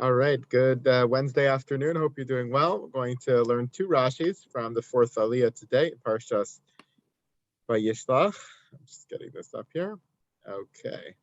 All right, good Wednesday afternoon. Hope you're doing well. We're going to learn two Rashis from the fourth Aliyah today, Parshas Vayishlach. I'm just getting this up here. Okay.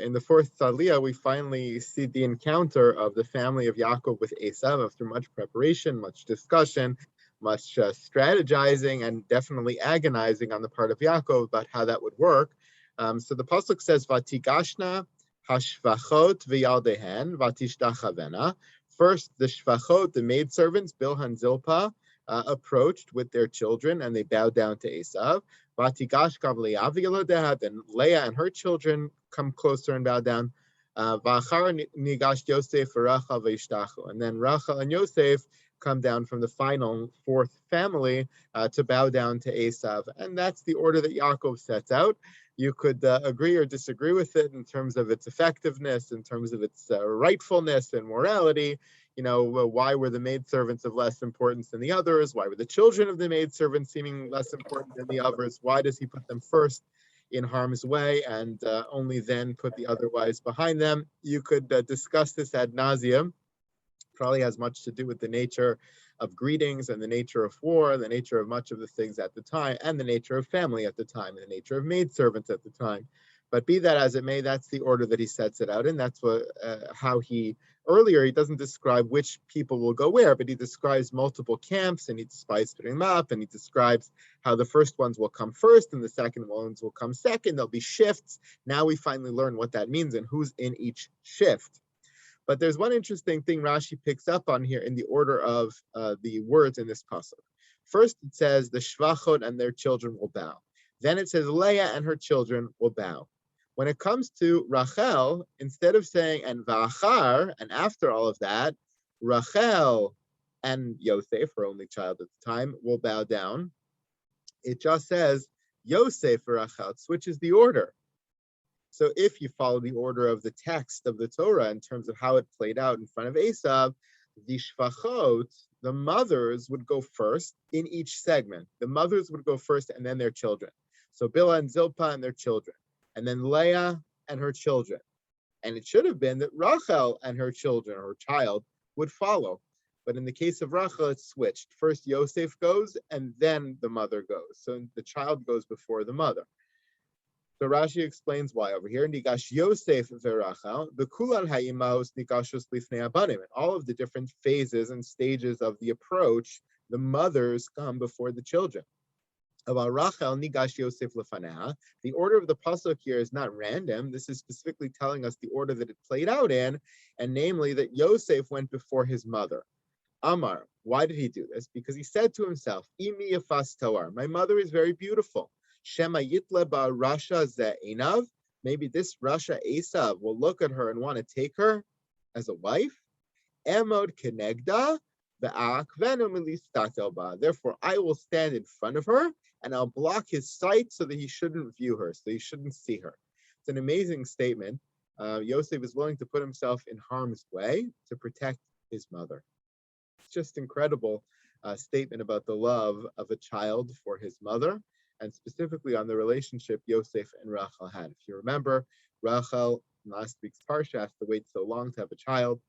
In the fourth Aliyah, we finally see the encounter of the family of Yaakov with Esav after much preparation, much discussion, much strategizing, and definitely agonizing on the part of Yaakov about how that would work. So the pasuk says, "Vatigashna hashvachot v'yaldehen vatishtachavena." First, the shvachot, the maidservants, Bilhah and Zilpah, approached with their children, and they bowed down to Esav. Vatigashkav Leah v'yalodeha, then Leah and her children come closer and bow down. V'achar nigash Yosef v'Rachel v'yishtachu, and then Rachel and Yosef come down from the final fourth family to bow down to Esav, and that's the order that Yaakov sets out. You could agree or disagree with it in terms of its effectiveness, in terms of its rightfulness and morality. You know, why were the maidservants of less importance than the others? Why were the children of the maidservants seeming less important than the others? Why does he put them first in harm's way and only then put the otherwise behind them? You could discuss this ad nauseum. Probably has much to do with the nature of greetings and the nature of war, the nature of much of the things at the time, and the nature of family at the time, and the nature of maidservants at the time. But be that as it may, that's the order that he sets it out in. That's how he doesn't describe which people will go where, but he describes multiple camps, and he describes splitting them up, and he describes how the first ones will come first and the second ones will come second. There'll be shifts. Now we finally learn what that means and who's in each shift. But there's one interesting thing Rashi picks up on here in the order of the words in this pasuk. First, it says the shvachot and their children will bow. Then it says Leah and her children will bow. When it comes to Rachel, instead of saying and va'achar, and after all of that, Rachel and Yosef, her only child at the time, will bow down. It just says Yosef or Rachel. It switches the order. So if you follow the order of the text of the Torah in terms of how it played out in front of Esav, the shvachot, the mothers, would go first in each segment. The mothers would go first and then their children. So Bilhah and Zilpah and their children. And then Leah and her children. And it should have been that Rachel and her children, or her child, would follow. But in the case of Rachel, it's switched. First Yosef goes and then the mother goes. So the child goes before the mother. So Rashi explains why over here. Nigash Yosef v'Rachel, b'kulan ha'imahos nigashos lifnei abanim. In all of the different phases and stages of the approach, the mothers come before the children. About Rachel, nigash Yosef lefaneha. The order of the pasuk here is not random. This is specifically telling us the order that it played out in, and namely that Yosef went before his mother. Amar, why did he do this? Because he said to himself, Imi yafas toar, my mother is very beautiful. Shema yitle ba Rasha ze'inav. Maybe this Rasha Esav will look at her and want to take her as a wife. Emod kenegda ve'akvenu milistatel ba. Therefore, I will stand in front of her and I'll block his sight so that he shouldn't view her, so he shouldn't see her. It's an amazing statement. Yosef is willing to put himself in harm's way to protect his mother. It's just incredible statement about the love of a child for his mother, and specifically on the relationship Yosef and Rachel had. If you remember, Rachel, in last week's parsha, has to wait so long to have a child.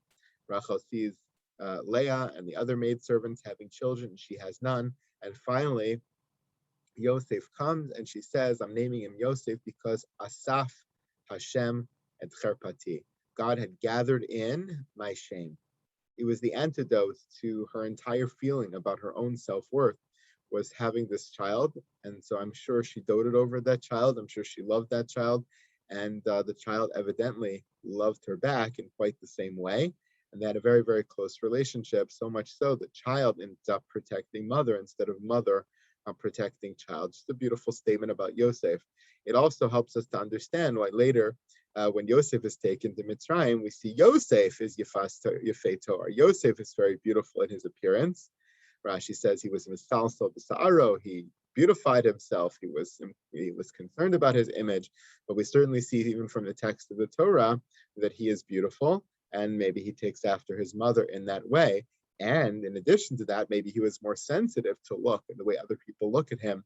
Rachel sees Leah and the other maidservants having children, and she has none. And finally, Yosef comes and she says, I'm naming him Yosef because Asaf Hashem et Cherpati. God had gathered in my shame. It was the antidote to her entire feeling about her own self-worth, was having this child. And so I'm sure she doted over that child. I'm sure she loved that child. And the child evidently loved her back in quite the same way. And they had a very, very close relationship, so much so that child ends up protecting mother instead of mother protecting child. Just a beautiful statement about Yosef. It also helps us to understand why later, when Yosef is taken to Mitzrayim, we see Yosef is Yefei Torah. Yosef is very beautiful in his appearance. Rashi says he was misalsal b'sa'aro. He beautified himself. He was concerned about his image. But we certainly see even from the text of the Torah that he is beautiful, and maybe he takes after his mother in that way. And in addition to that, maybe he was more sensitive to look and the way other people look at him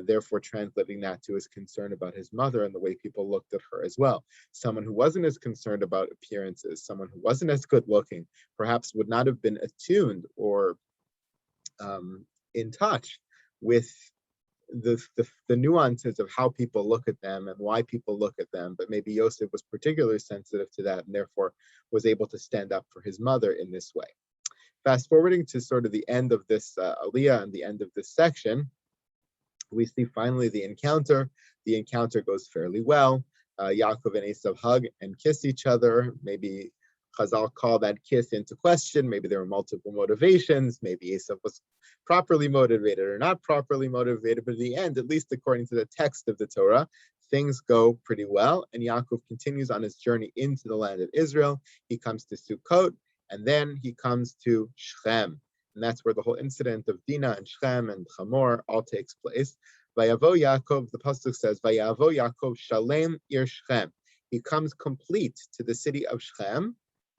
therefore translating that to his concern about his mother and the way people looked at her as well. Someone who wasn't as concerned about appearances, someone who wasn't as good looking, perhaps would not have been attuned or in touch with the nuances of how people look at them and why people look at them. But maybe Yosef was particularly sensitive to that and therefore was able to stand up for his mother in this way. Fast forwarding to sort of the end of this aliyah and the end of this section, we see finally the encounter. The encounter goes fairly well. Yaakov and Esav hug and kiss each other. Maybe Chazal call that kiss into question. Maybe there were multiple motivations. Maybe Esav was properly motivated or not properly motivated. But in the end, at least according to the text of the Torah, things go pretty well. And Yaakov continues on his journey into the land of Israel. He comes to Sukkot, and then he comes to Shechem. And that's where the whole incident of Dinah and Shechem and Hamor all takes place. Vayavo Yaakov, the pasuk says, Vayavo Yaakov Shalem ir Shechem. He comes complete to the city of Shechem,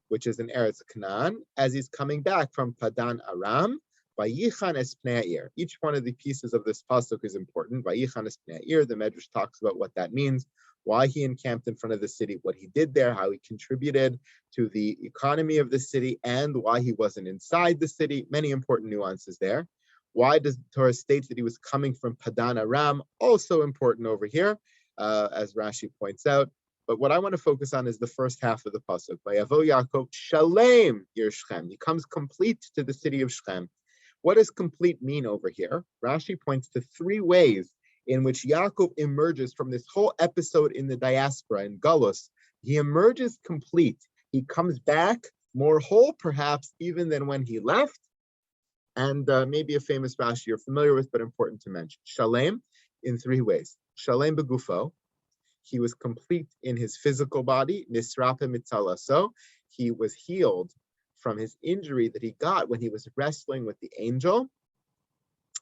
which is in Eretz Canaan, as he's coming back from Padan Aram. Vayichan es pnei ha'ir. Each one of the pieces of this pasuk is important. Vayichan es pnei ha'ir. The Medrash talks about what that means, why he encamped in front of the city, what he did there, how he contributed to the economy of the city, and why he wasn't inside the city. Many important nuances there. Why does the Torah state that he was coming from Padan Aram? Also important over here, as Rashi points out. But what I want to focus on is the first half of the pasuk. Vayavo Yaakov Shalem ir Shechem. He comes complete to the city of Shechem. What does complete mean over here? Rashi points to three ways in which Yaakov emerges from this whole episode in the diaspora, in Galus. He emerges complete. He comes back more whole, perhaps, even than when he left. And maybe a famous Rashi you're familiar with, but important to mention. Shalem in three ways. Shalem begufo. He was complete in his physical body. Nisrape mitzalaso. He was healed from his injury that he got when he was wrestling with the angel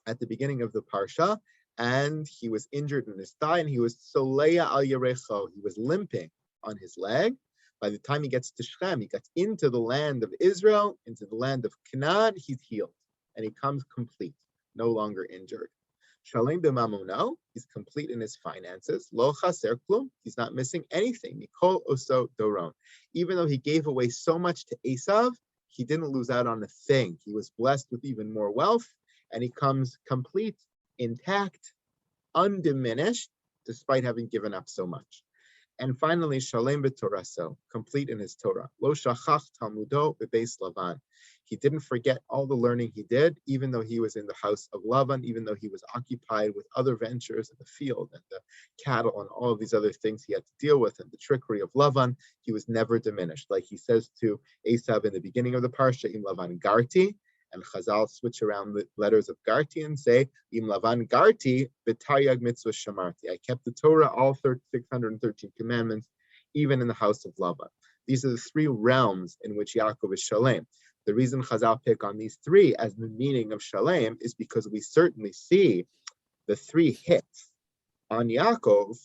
at the beginning of the parsha. And he was injured in his thigh, and he was soleya al yerecho. He was limping on his leg. By the time he gets to Shechem, he gets into the land of Israel, into the land of Canaan, he's healed. And he comes complete, no longer injured. Shalem b'mamuno, he's complete in his finances. Lo chaser klum, he's not missing anything. Mikol oso doron. Even though he gave away so much to Esav, he didn't lose out on a thing. He was blessed with even more wealth, and he comes complete, intact, undiminished, despite having given up so much. And finally, Shalem b'toraso, complete in his Torah. Lo shachach talmudo b'beis Lavan. He didn't forget all the learning he did, even though he was in the house of Lavan, even though he was occupied with other ventures in the field and the cattle and all of these other things he had to deal with and the trickery of Lavan. He was never diminished. Like he says to Esav in the beginning of the parsha, Im Lavan Garti, and Chazal switch around the letters of Garti and say, Im Lavan Garti, B'taryag mitzvah shamarti. I kept the Torah, all 613 commandments, even in the house of Lavan. These are the three realms in which Yaakov is Shalem. The reason Chazal pick on these three as the meaning of Shalem is because we certainly see the three hits on Yaakov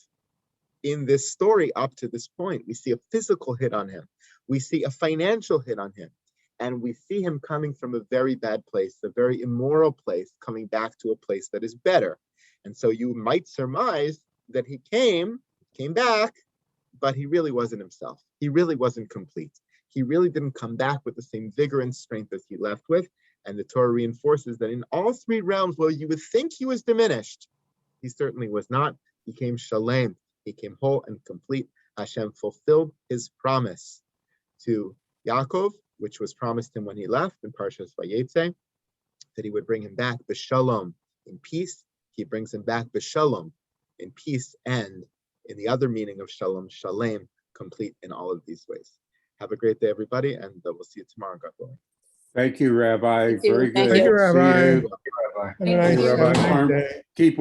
in this story up to this point. We see a physical hit on him. We see a financial hit on him. And we see him coming from a very bad place, a very immoral place, coming back to a place that is better. And so you might surmise that he came back, but he really wasn't himself. He really wasn't complete. He really didn't come back with the same vigor and strength as he left with. And the Torah reinforces that in all three realms, where you would think he was diminished, he certainly was not. He came shalem. He came whole and complete. Hashem fulfilled his promise to Yaakov, which was promised him when he left in Parshas Vayetze, that he would bring him back b'shalom, in peace. He brings him back b'shalom, in peace, and in the other meaning of shalom, shalem, complete in all of these ways. Have a great day, everybody, and we'll see you tomorrow, God willing. Thank you, Rabbi. Thank you. Very good. Thank you, Rabbi. See you. Have a nice Rabbi. day. Keep